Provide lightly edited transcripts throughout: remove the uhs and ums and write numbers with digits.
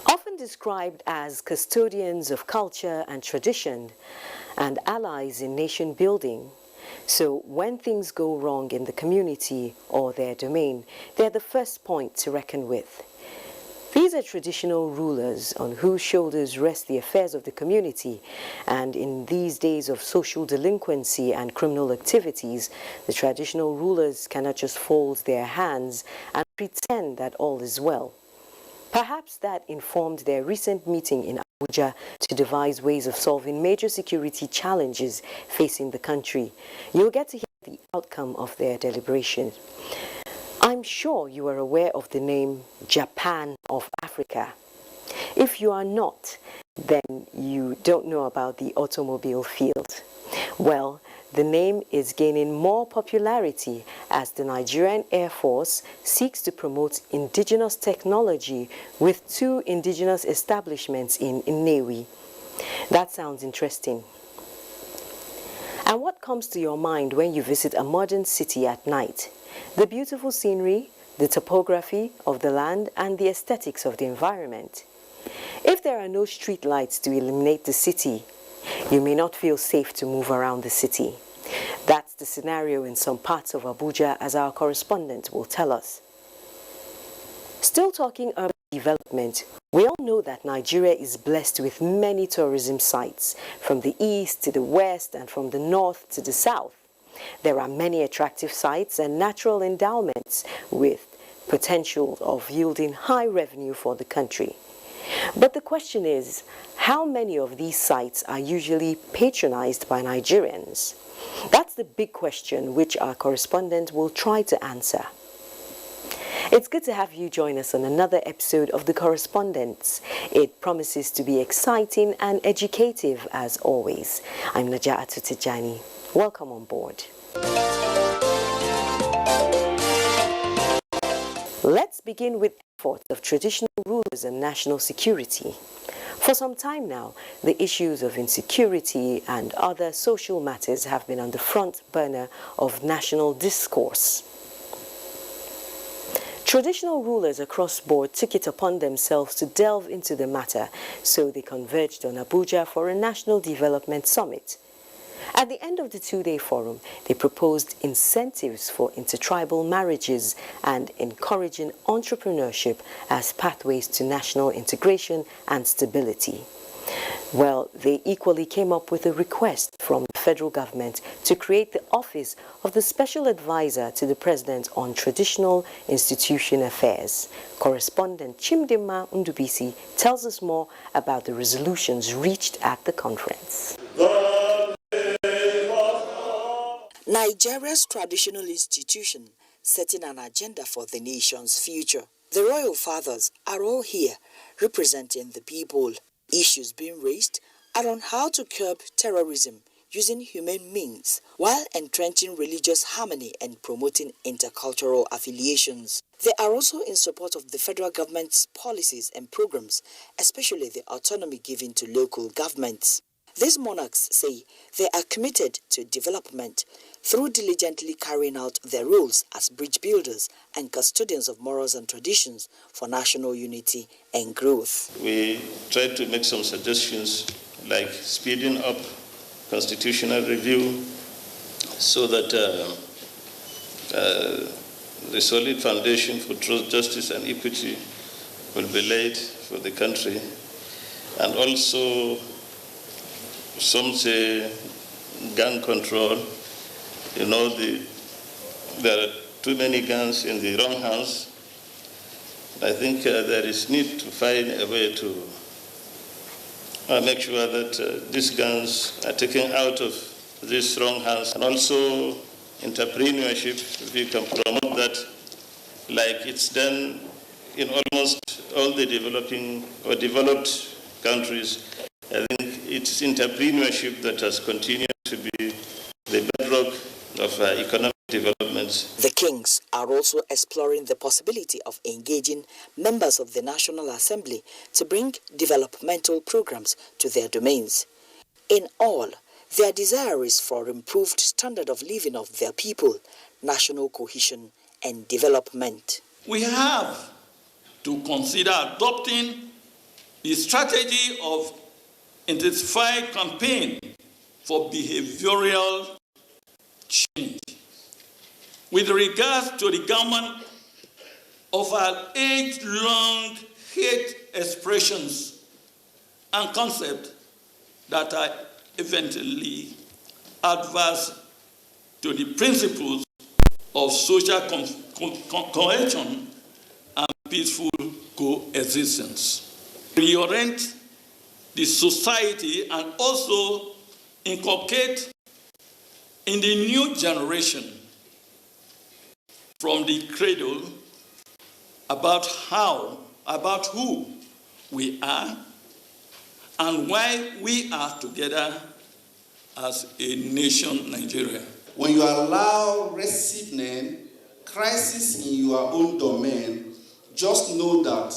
Often described as custodians of culture and tradition and allies in nation building. So when things go wrong in the community or their domain, they're the first point to reckon with. These are traditional rulers on whose shoulders rest the affairs of the community, and in these days of social delinquency and criminal activities, the traditional rulers cannot just fold their hands and pretend that all is well. Perhaps that informed their recent meeting in Abuja to devise ways of solving major security challenges facing the country. You'll get to hear the outcome of their deliberations. I'm sure you are aware of the name Japan of Africa. If you are not, then you don't know about the automobile field. Well, the name is gaining more popularity as the Nigerian Air Force seeks to promote indigenous technology with 2 indigenous establishments in Nnewi. That sounds interesting. And what comes to your mind when you visit a modern city at night? The beautiful scenery, the topography of the land, and the aesthetics of the environment. If there are no street lights to illuminate the city, you may not feel safe to move around the city. That's the scenario in some parts of Abuja, as our correspondent will tell us. Still talking urban development, we all know that Nigeria is blessed with many tourism sites, from the east to the west and from the north to the south. There are many attractive sites and natural endowments with potential of yielding high revenue for the country. But the question is, how many of these sites are usually patronized by Nigerians? That's the big question which our correspondent will try to answer. It's good to have you join us on another episode of The Correspondents. It promises to be exciting and educative as always. I'm Naja'atu Tijani. Welcome on board. Let's begin with efforts of traditional rulers and national security. For some time now, the issues of insecurity and other social matters have been on the front burner of national discourse. Traditional rulers across board took it upon themselves to delve into the matter, so they converged on Abuja for a National Development Summit. At the end of the 2-day forum, they proposed incentives for intertribal marriages and encouraging entrepreneurship as pathways to national integration and stability. Well, they equally came up with a request from the federal government to create the office of the Special Advisor to the President on Traditional Institution Affairs. Correspondent Chimdima Ndubisi tells us more about the resolutions reached at the conference. Nigeria's traditional institution setting an agenda for the nation's future. The royal fathers are all here representing the people. Issues being raised are on how to curb terrorism using humane means while entrenching religious harmony and promoting intercultural affiliations. They are also in support of the federal government's policies and programs, especially the autonomy given to local governments. These monarchs say they are committed to development through diligently carrying out their roles as bridge builders and custodians of morals and traditions for national unity and growth. We tried to make some suggestions like speeding up constitutional review so that the solid foundation for truth, justice, and equity will be laid for the country. And also, some say gun control. You know, there are too many guns in the wrong hands. I think there is need to find a way to make sure that these guns are taken out of these wrong hands. And also entrepreneurship, if we can promote that like it's done in almost all the developing or developed countries, I think it's entrepreneurship that has continued to be the bedrock of economic development. The Kings are also exploring the possibility of engaging members of the National Assembly to bring developmental programs to their domains. In all, their desire is for improved standard of living of their people, national cohesion and development. We have to consider adopting the strategy of intensified campaign for behavioral change. With regards to the government of our age-long hate expressions and concepts that are eventually adverse to the principles of social cohesion and peaceful coexistence. Reorient the society and also inculcate in the new generation from the cradle about who we are and why we are together as a nation, Nigeria. When you allow racism, crisis in your own domain, just know that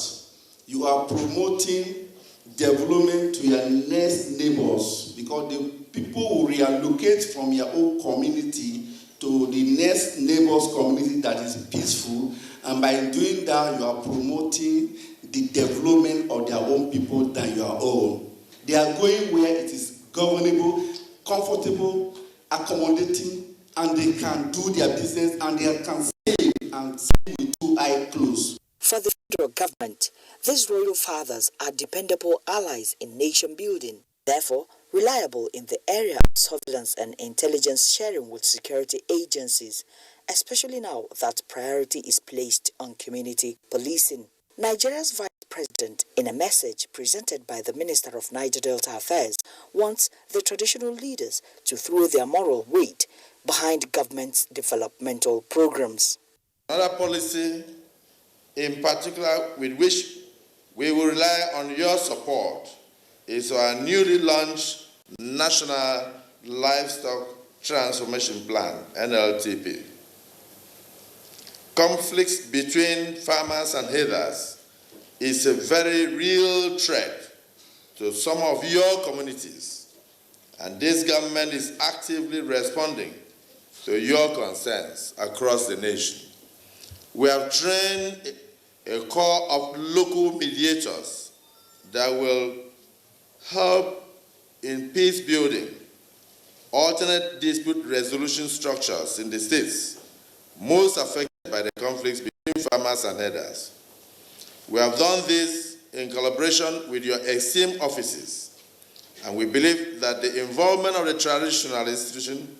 you are promoting development to your next neighbors, because the people will reallocate from your own community to the next neighbor's community that is peaceful, and by doing that, you are promoting the development of their own people than your own. They are going where it is governable, comfortable, accommodating, and they can do their business and they can save and save with two eyes closed. For the federal government, these royal fathers are dependable allies in nation building, therefore reliable in the area of surveillance and intelligence sharing with security agencies, especially now that priority is placed on community policing. Nigeria's Vice President, in a message presented by the Minister of Niger Delta Affairs, wants the traditional leaders to throw their moral weight behind government's developmental programs. Another policy in particular with which we will rely on your support is our newly launched National Livestock Transformation Plan, NLTP. Conflicts between farmers and herders is a very real threat to some of your communities, and this government is actively responding to your concerns across the nation. We have trained a corps of local mediators that will help in peace building, alternate dispute resolution structures in the states most affected by the conflicts between farmers and herders. We have done this in collaboration with your esteemed offices, and we believe that the involvement of the traditional institution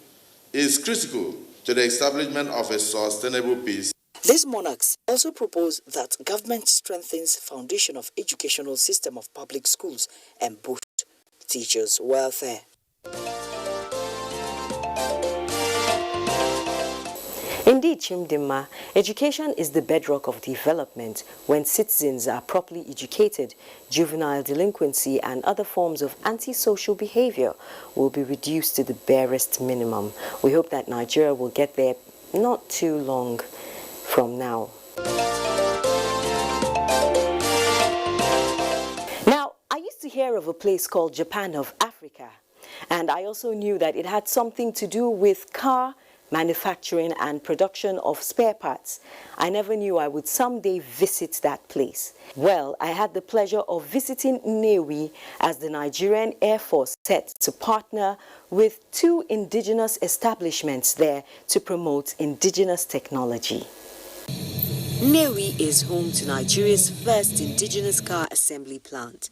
is critical to the establishment of a sustainable peace. These monarchs also propose that government strengthens foundation of educational system of public schools and boost teachers' welfare. Indeed, Chimdima, education is the bedrock of development. When citizens are properly educated, juvenile delinquency and other forms of antisocial behavior will be reduced to the barest minimum. We hope that Nigeria will get there not too long from now. Now, I used to hear of a place called Japan of Africa, and I also knew that it had something to do with car manufacturing and production of spare parts. I never knew I would someday visit that place. Well, I had the pleasure of visiting Nnewi as the Nigerian Air Force set to partner with 2 indigenous establishments there to promote indigenous technology. Nnewi is home to Nigeria's first indigenous car assembly plant.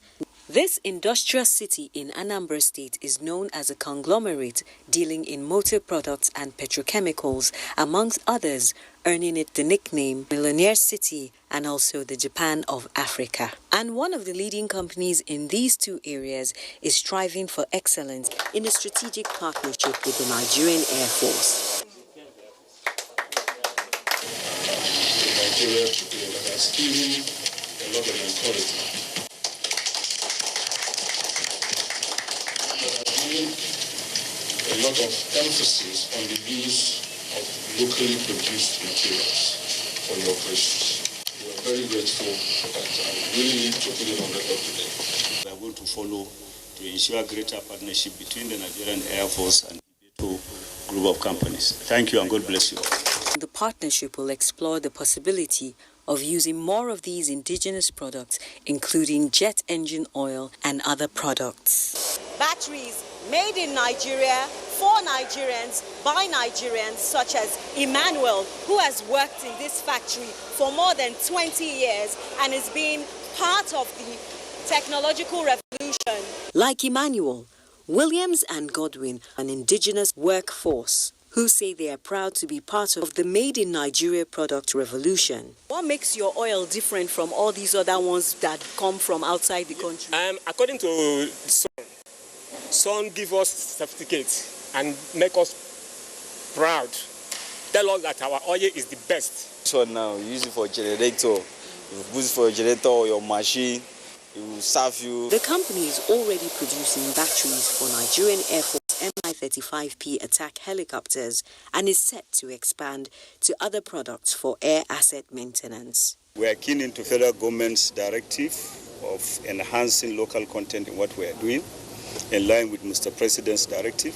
This industrial city in Anambra State is known as a conglomerate dealing in motor products and petrochemicals, amongst others, earning it the nickname Millionaire City and also the Japan of Africa. And one of the leading companies in these 2 areas is striving for excellence in a strategic partnership with the Nigerian Air Force. has given a lot of encouragement. There has been a lot of emphasis on the use of locally produced materials for your operations. We are very grateful for that, and really need to put it on record today. We are going to follow to ensure greater partnership between the Nigerian Air Force and the group of companies. Thank you and God bless you. The partnership will explore the possibility of using more of these indigenous products, including jet engine oil and other products. Batteries made in Nigeria for Nigerians by Nigerians, such as Emmanuel, who has worked in this factory for more than 20 years and has been part of the technological revolution. Like Emmanuel, Williams and Godwin, an indigenous workforce, who say they are proud to be part of the Made in Nigeria product revolution. What makes your oil different from all these other ones that come from outside the country? According to Sun give us certificates and make us proud. Tell us that our oil is the best. So now you use it for generator. You use it for a generator or your machine. It will serve you. The company is already producing batteries for Nigerian Air Force Mi-35P attack helicopters and is set to expand to other products for air asset maintenance. We are keen into federal government's directive of enhancing local content in what we are doing, in line with Mr. President's directive.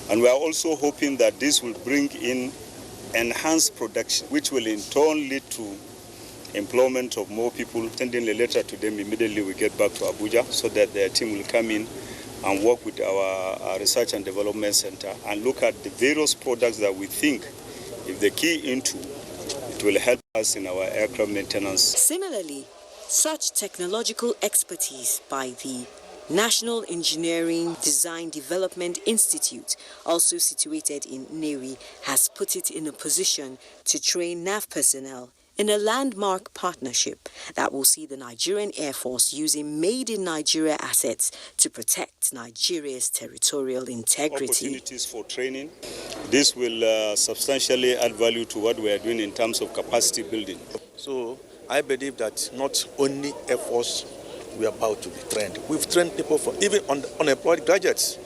And we are also hoping that this will bring in enhanced production, which will in turn lead to employment of more people. Sending a letter to them immediately we get back to Abuja so that their team will come in and work with our research and development center and look at the various products that we think, if they key into, it will help us in our aircraft maintenance. Similarly, such technological expertise by the National Engineering Design Development Institute, also situated in Nnewi, has put it in a position to train NAV personnel in a landmark partnership that will see the Nigerian Air Force using made-in-Nigeria assets to protect Nigeria's territorial integrity. Opportunities for training. This will substantially add value to what we are doing in terms of capacity building. So I believe that not only Air Force we are about to be trained. We've trained people for even unemployed graduates.